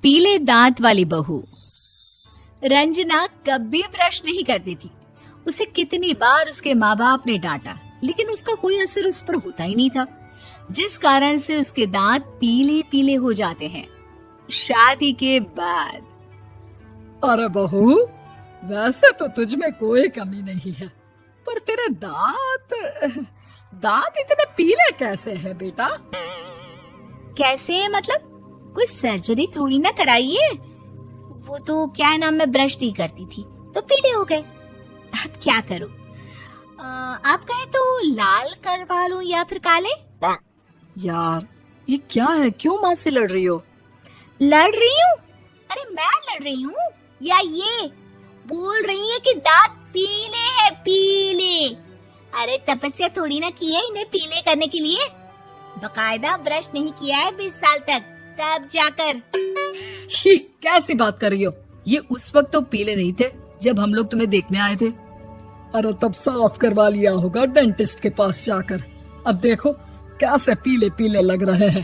पीले दांत वाली बहू। रंजना कभी ब्रश नहीं करती थी। उसे कितनी बार उसके माँ बाप ने डांटा, लेकिन उसका कोई असर उस पर होता ही नहीं था, जिस कारण से उसके दांत पीले पीले हो जाते हैं। शादी के बाद अरे बहू, वैसे तो तुझ में कोई कमी नहीं है, पर तेरे दांत इतने पीले कैसे हैं बेटा? कैसे मतलब? कोई सर्जरी थोड़ी ना कराइए। वो तो क्या नाम, मैं ब्रश नहीं करती थी तो पीले हो गए। अब क्या करूं? आप कहें तो लाल करवा लूं या फिर काले? यार ये क्या है, क्यों माँ से लड़ रही हो? लड़ रही हूँ? अरे मैं लड़ रही हूँ या ये बोल रही है कि दांत पीले हैं, पीले। अरे तपस्या थोड़ी ना की है इन्हें पीले करने के लिए। बकायदा ब्रश नहीं किया है 20 साल तक, तब जाकर। छी, कैसी बात कर रही हो? ये उस वक्त तो पीले नहीं थे जब हम लोग तुम्हें देखने आए थे। अरे तब साफ करवा लिया होगा डेंटिस्ट के पास जाकर। अब देखो कैसे पीले पीले लग रहे हैं।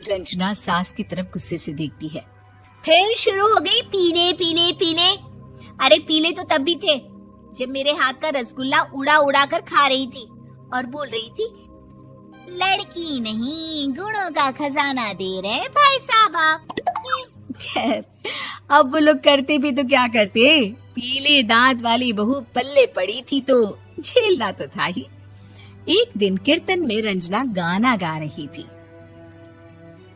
रंजना सास की तरफ गुस्से से देखती है। फिर शुरू हो गई पीले पीले पीले। अरे पीले तो तब भी थे जब मेरे हाथ का रसगुल्ला उड़ा उड़ा कर खा रही थी और बोल रही थी, लड़की नहीं गुणों का खजाना दे रहे भाई साहब आप। खैर, अब वो लोग करते भी तो क्या करते, पीले दांत वाली बहू पल्ले पड़ी थी तो झेलना तो था ही। एक दिन कीर्तन में रंजना गाना गा रही थी।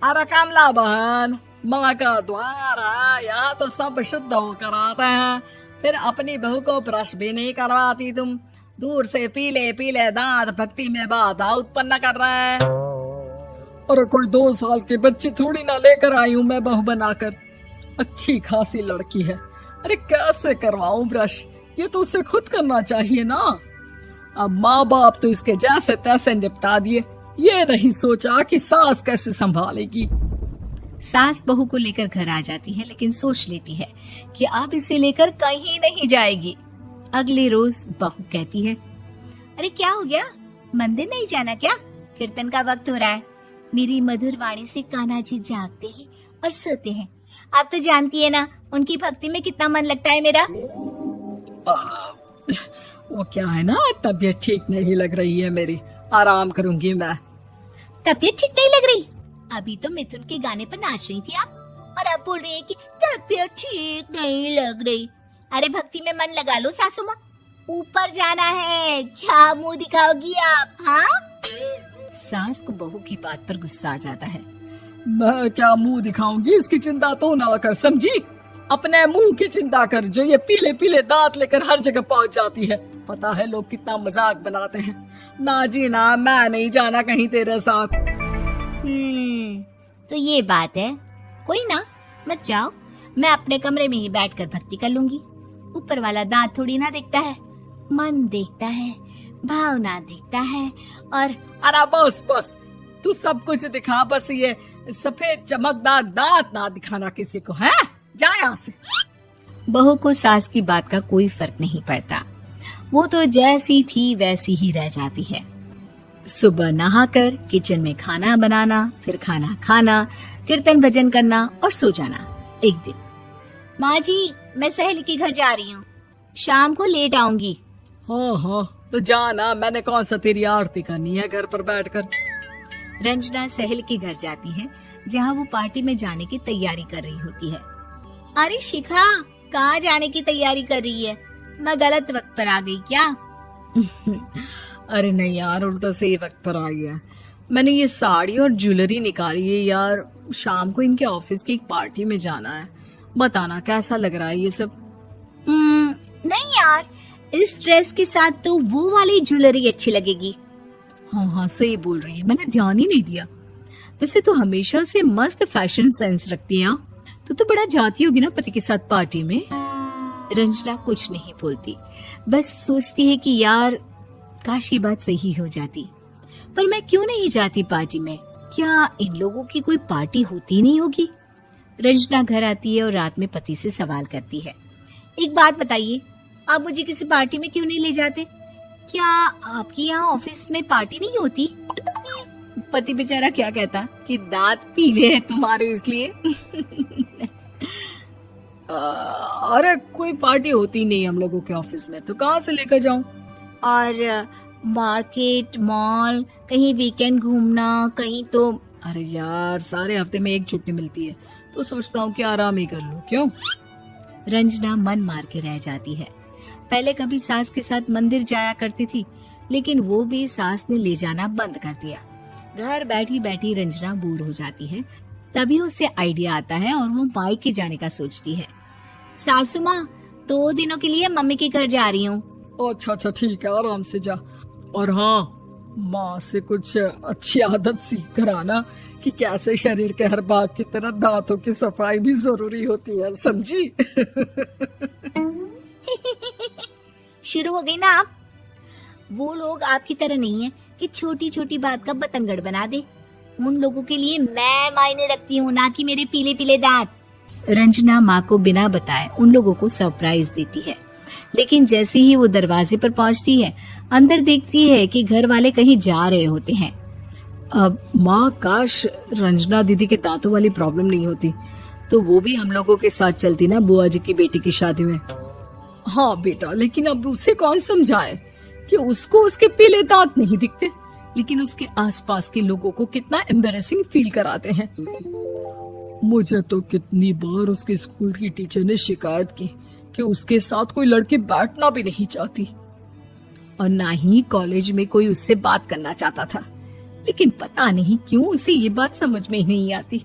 अरे कमला बहन, माँ का द्वार है, यहाँ तो सब शुद्ध होकर आते हैं, फिर अपनी बहू को ब्रश भी नहीं करवाती तुम। दूर से पीले पीले दांत भक्ति में बाधा उत्पन्न कर रहे हैं। अरे कोई 2 साल की बच्ची थोड़ी ना लेकर आई हूँ मैं बहू बनाकर। अच्छी खासी लड़की है, अरे कैसे करवाऊं ब्रश? ये तो उसे खुद करना चाहिए ना। अब माँ बाप तो इसके जैसे तैसे निपटा दिए, ये नहीं सोचा कि सास कैसे संभालेगी। सास बहू को लेकर घर आ जाती है, लेकिन सोच लेती है कि अब इसे लेकर कहीं नहीं जाएगी। अगले रोज बहू कहती है, अरे क्या हो गया, मंदिर नहीं जाना क्या? कीर्तन का वक्त हो रहा है। मेरी मधुर वाणी से कान्हा जी जागते हैं और सोते हैं। आप तो जानती है ना उनकी भक्ति में कितना मन लगता है मेरा। वो क्या है ना, तबीयत ठीक नहीं लग रही है मेरी, आराम करूंगी मैं। तबीयत ठीक नहीं लग रही? अभी तो मिथुन के गाने पर नाच रही थी आप, और अब बोल रही है कि तबीयत ठीक नहीं लग रही। अरे भक्ति में मन लगा लो सासू माँ, ऊपर जाना है, क्या मुंह दिखाओगी आप? हाँ? सास को बहू की बात पर गुस्सा आ जाता है। मैं क्या मुंह दिखाऊंगी, इसकी चिंता तो ना कर, समझी? अपने मुंह की चिंता कर, जो ये पीले पीले दांत लेकर हर जगह पहुंच जाती है। पता है लोग कितना मजाक बनाते हैं। ना जी ना, मैं नहीं जाना कहीं तेरे साथ। तो ये बात है, कोई ना, मत जाओ, मैं अपने कमरे में ही बैठकर भक्ति कर लूंगी। ऊपर वाला दांत थोड़ी ना देखता है, मन देखता है, भावना देखता है। और अरे बस बस, तू सब कुछ दिखा, बस ये सफेद चमकदार दांत ना दिखाना किसी को, है? जा यहाँ से। बहू को सास की बात का कोई फर्क नहीं पड़ता, वो तो जैसी थी वैसी ही रह जाती है। सुबह नहाकर किचन में खाना बनाना, फिर खाना खाना, कीर्तन भजन करना और सो जाना। एक दिन, माँ जी मैं सहेली के घर जा रही हूँ, शाम को लेट आऊंगी। हाँ हाँ तो जाना, मैंने कौन सा तेरी आरती करनी है घर पर बैठकर। रंजना सहेली के घर जाती है, जहाँ वो पार्टी में जाने की तैयारी कर रही होती है। अरे शिखा, कहाँ जाने की तैयारी कर रही है? मैं गलत वक्त पर आ गई क्या? अरे नहीं यार, उल्टा सही वक्त पर आ गया। मैंने ये साड़ी और ज्वेलरी निकाली है यार, शाम को इनके ऑफिस की एक पार्टी में जाना है। बताना कैसा लग रहा है ये सब? नहीं यार, इस ड्रेस के साथ तो वो वाली ज्वेलरी अच्छी लगेगी। हाँ हाँ सही बोल रही है, मैंने ध्यान ही नहीं दिया। वैसे तो हमेशा से मस्त फैशन सेंस रखती है। तो बड़ा जाती होगी ना पति के साथ पार्टी में। रंजना कुछ नहीं बोलती, बस सोचती है कि यार काश ये बात सही हो जाती, पर मैं क्यों नहीं जाती पार्टी में? क्या इन लोगों की कोई पार्टी होती नहीं होगी? रंजना घर आती है और रात में पति से सवाल करती है, एक बात बताइए, आप मुझे किसी पार्टी में क्यों नहीं ले जाते? क्या आपकी यहाँ ऑफिस में पार्टी नहीं होती? पति बेचारा क्या कहता कि दांत पीले हैं तुम्हारे इसलिए। अरे कोई पार्टी होती नहीं हम लोगों के ऑफिस में, तो कहाँ से लेकर जाऊं? और मार्केट, मॉल, कहीं वीकेंड घूमना, कहीं तो। अरे यार, सारे हफ्ते में एक छुट्टी मिलती है, तो सोचता हूँ कि आराम ही कर लूं। क्यों? रंजना मन मार के रह जाती है। पहले कभी सास के साथ मंदिर जाया करती थी, लेकिन वो भी सास ने ले जाना बंद कर दिया। घर बैठी बैठी रंजना बोर हो जाती है। तभी उसे आइडिया आता है और वो मायके जाने का सोचती है। सासू माँ, 2 दिनों के लिए मम्मी के घर जा रही हूँ। अच्छा अच्छा ठीक है, आराम से जा। और हाँ, माँ से कुछ अच्छी आदत सीख कर आना कि कैसे शरीर के हर भाग की तरह दांतों की सफाई भी जरूरी होती है, समझी? शुरू हो गई ना आप। वो लोग आपकी तरह नहीं है कि छोटी छोटी बात का बतंगड़ बना दे। उन लोगों के लिए मैं मायने रखती हूँ, ना कि मेरे पीले पीले दांत। रंजना माँ को बिना बताए उन लोगों को सरप्राइज देती है, लेकिन जैसे ही वो दरवाजे पर पहुंचती है, अंदर देखती है कि घर वाले कहीं जा रहे होते हैं। अब माँ, काश रंजना दीदी के दांतों वाली प्रॉब्लम नहीं होती, तो वो भी हम लोगों के साथ चलती ना बुआ जी की बेटी की शादी में। हाँ बेटा, लेकिन अब उसे कौन समझाए कि उसको उसके पीले दांत नहीं दिखते, लेकिन उसके आसपास के लोगों को कितना एम्बैरेसिंग फील कराते हैं। मुझे तो कितनी बार उसके स्कूल की टीचर ने शिकायत की कि उसके साथ कोई लड़की बैठना भी नहीं चाहती, और ना ही कॉलेज में कोई उससे बात करना चाहता था। लेकिन पता नहीं क्यों उसे ये बात समझ में ही नहीं आती।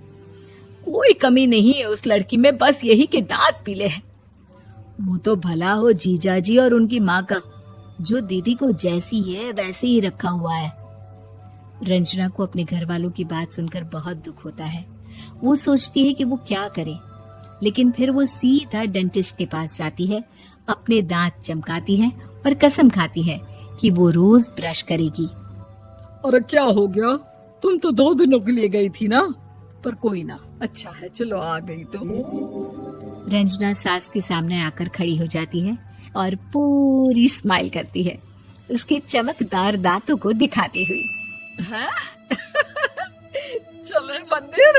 कोई कमी नहीं है उस लड़की में, बस यही कि दांत पीले हैं। वो तो भला हो जीजा जी और उनकी माँ का, जो दीदी को जैसी है वैसे ही रखा हुआ है। रंजना को अपने घर वालों की बात सुनकर बहुत दुख होता है। वो सोचती है कि वो क्या करे, लेकिन फिर वो सीधा डेंटिस्ट के पास जाती है, अपने दांत चमकाती है और कसम खाती है कि वो रोज ब्रश करेगी। अरे क्या हो गया? तुम तो 2 दिनों के लिए गई थी ना, पर कोई ना, अच्छा है, चलो आ गई तो। रंजना सास के सामने आकर खड़ी हो जाती है और पूरी स्माइल करती है, उसके चमकदार दांतों को दिखाती हुई। हैं? चले मंदिर।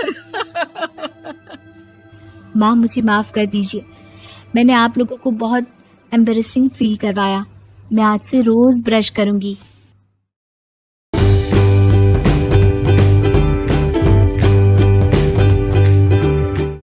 माँ, मुझे माफ कर दीजिए, मैंने आप लोगों को बहुत एम्बैरेसिंग फील करवाया। मैं आज से रोज ब्रश करूंगी।